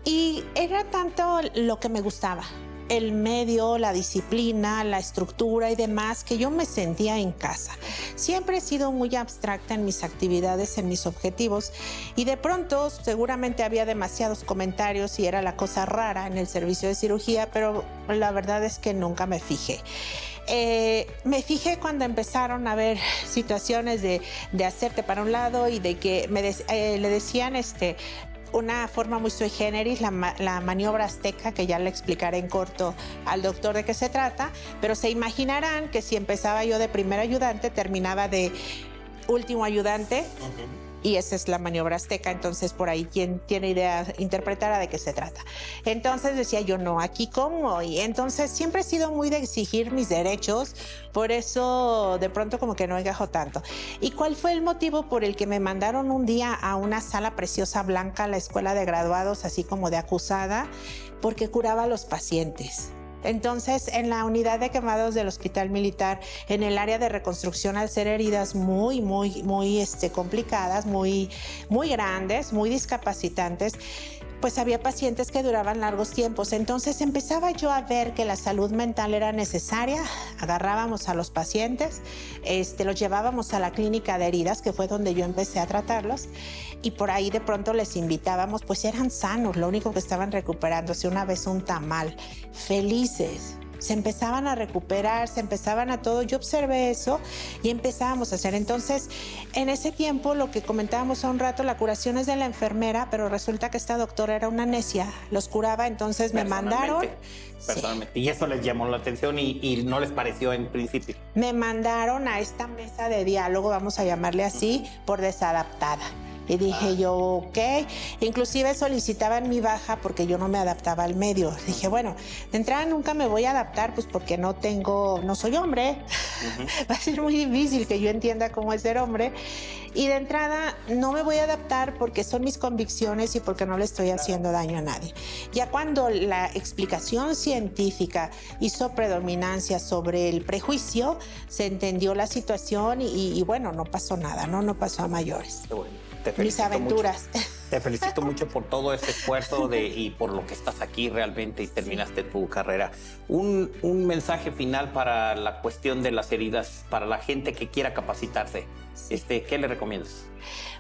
Y era tanto lo que me gustaba, el medio, la disciplina, la estructura y demás, que yo me sentía en casa. Siempre he sido muy abstracta en mis actividades, en mis objetivos, y de pronto seguramente había demasiados comentarios y era la cosa rara en el servicio de cirugía, pero la verdad es que nunca me fijé. Me fijé cuando empezaron a haber situaciones de hacerte para un lado y de que le decían una forma muy sui generis, la maniobra azteca, que ya le explicaré en corto al doctor de qué se trata, pero se imaginarán que si empezaba yo de primer ayudante, terminaba de último ayudante. Y esa es la maniobra azteca, entonces por ahí quien tiene idea interpretará de qué se trata. Entonces decía yo, no, aquí cómo, y entonces siempre he sido muy de exigir mis derechos, por eso de pronto como que no encajo tanto. ¿Y cuál fue el motivo por el que me mandaron un día a una sala preciosa blanca, a la escuela de graduados, así como de acusada? Porque curaba a los pacientes. Entonces, en la unidad de quemados del Hospital Militar, en el área de reconstrucción, al ser heridas muy complicadas, muy grandes, muy discapacitantes, pues había pacientes que duraban largos tiempos. Entonces empezaba yo a ver que la salud mental era necesaria. Agarrábamos a los pacientes, los llevábamos a la clínica de heridas, que fue donde yo empecé a tratarlos, y por ahí de pronto les invitábamos, pues eran sanos, lo único que estaban recuperándose, una vez un tamal, felices. Se empezaban a recuperar, se empezaban a todo. Yo observé eso y empezábamos a hacer. Entonces, en ese tiempo, lo que comentábamos hace un rato, la curación es de la enfermera, pero resulta que esta doctora era una necia, los curaba, entonces me mandaron. Personalmente. Y eso les llamó la atención y no les pareció en principio. Me mandaron a esta mesa de diálogo, vamos a llamarle así, por desadaptada. Y dije yo, ok, inclusive solicitaban mi baja porque yo no me adaptaba al medio. Dije, bueno, de entrada nunca me voy a adaptar, pues porque no soy hombre. Va a ser muy difícil que yo entienda cómo es ser hombre. Y de entrada no me voy a adaptar porque son mis convicciones y porque no le estoy haciendo daño a nadie. Ya cuando la explicación científica hizo predominancia sobre el prejuicio, se entendió la situación y bueno, no pasó nada, no pasó a mayores. Qué bueno. Mis aventuras. Mucho. Te felicito mucho por todo ese esfuerzo y por lo que estás aquí realmente y terminaste tu carrera. Un mensaje final para la cuestión de las heridas, para la gente que quiera capacitarse. ¿Qué le recomiendas?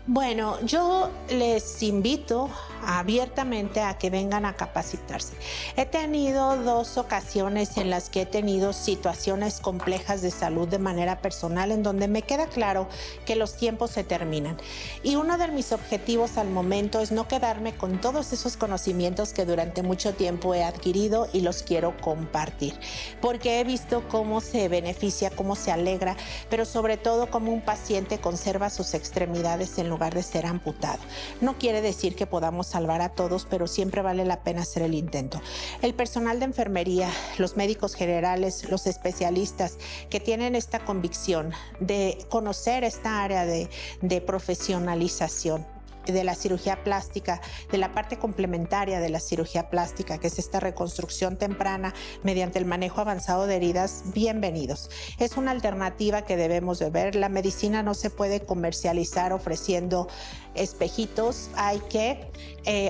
Bueno, yo les invito abiertamente a que vengan a capacitarse. He tenido 2 ocasiones en las que he tenido situaciones complejas de salud de manera personal en donde me queda claro que los tiempos se terminan. Y uno de mis objetivos al momento momento es no quedarme con todos esos conocimientos que durante mucho tiempo he adquirido y los quiero compartir, porque he visto cómo se beneficia, cómo se alegra, pero sobre todo cómo un paciente conserva sus extremidades en lugar de ser amputado. No quiere decir que podamos salvar a todos, pero siempre vale la pena hacer el intento. El personal de enfermería, los médicos generales, los especialistas que tienen esta convicción de conocer esta área de profesionalización de la cirugía plástica, de la parte complementaria de la cirugía plástica, que es esta reconstrucción temprana mediante el manejo avanzado de heridas, bienvenidos. Es una alternativa que debemos de ver. La medicina no se puede comercializar ofreciendo espejitos, hay que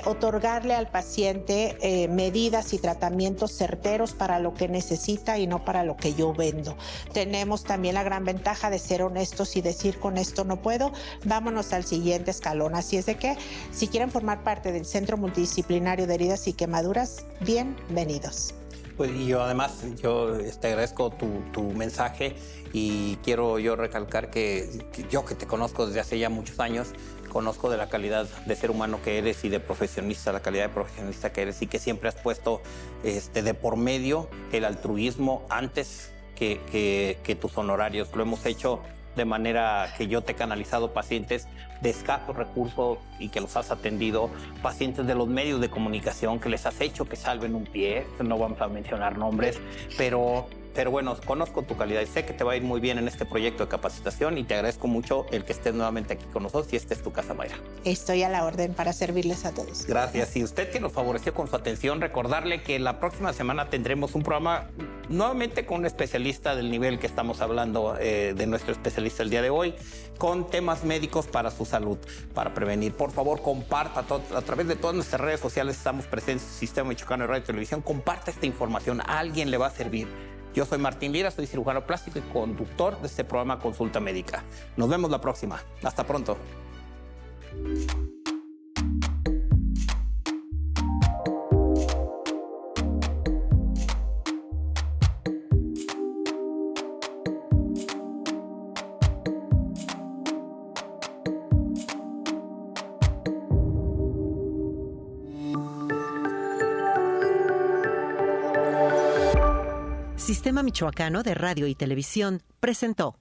otorgarle al paciente medidas y tratamientos certeros para lo que necesita y no para lo que yo vendo. Tenemos también la gran ventaja de ser honestos y decir con esto no puedo, vámonos al siguiente escalón. Así es de que si quieren formar parte del Centro Multidisciplinario de Heridas y Quemaduras, bienvenidos. Pues y yo además, te agradezco tu mensaje y quiero yo recalcar que yo que te conozco desde hace ya muchos años, conozco de la calidad de ser humano que eres y de profesionista, la calidad de profesionista que eres y que siempre has puesto de por medio el altruismo antes que tus honorarios. Lo hemos hecho de manera que yo te he canalizado pacientes de escasos recursos y que los has atendido, pacientes de los medios de comunicación que les has hecho que salven un pie, no vamos a mencionar nombres, pero bueno, conozco tu calidad y sé que te va a ir muy bien en este proyecto de capacitación y te agradezco mucho el que estés nuevamente aquí con nosotros y esta es tu casa, Mayra. Estoy a la orden para servirles a todos. Gracias. Y usted que nos favoreció con su atención, recordarle que la próxima semana tendremos un programa nuevamente con un especialista del nivel que estamos hablando de nuestro especialista el día de hoy, con temas médicos para su salud, para prevenir. Por favor, comparta a través de todas nuestras redes sociales, estamos presentes en el Sistema Michoacano de Radio y Televisión. Comparta esta información, a alguien le va a servir. Yo soy Martín Lira, soy cirujano plástico y conductor de este programa Consulta Médica. Nos vemos la próxima. Hasta pronto. Sistema Michoacano de Radio y Televisión presentó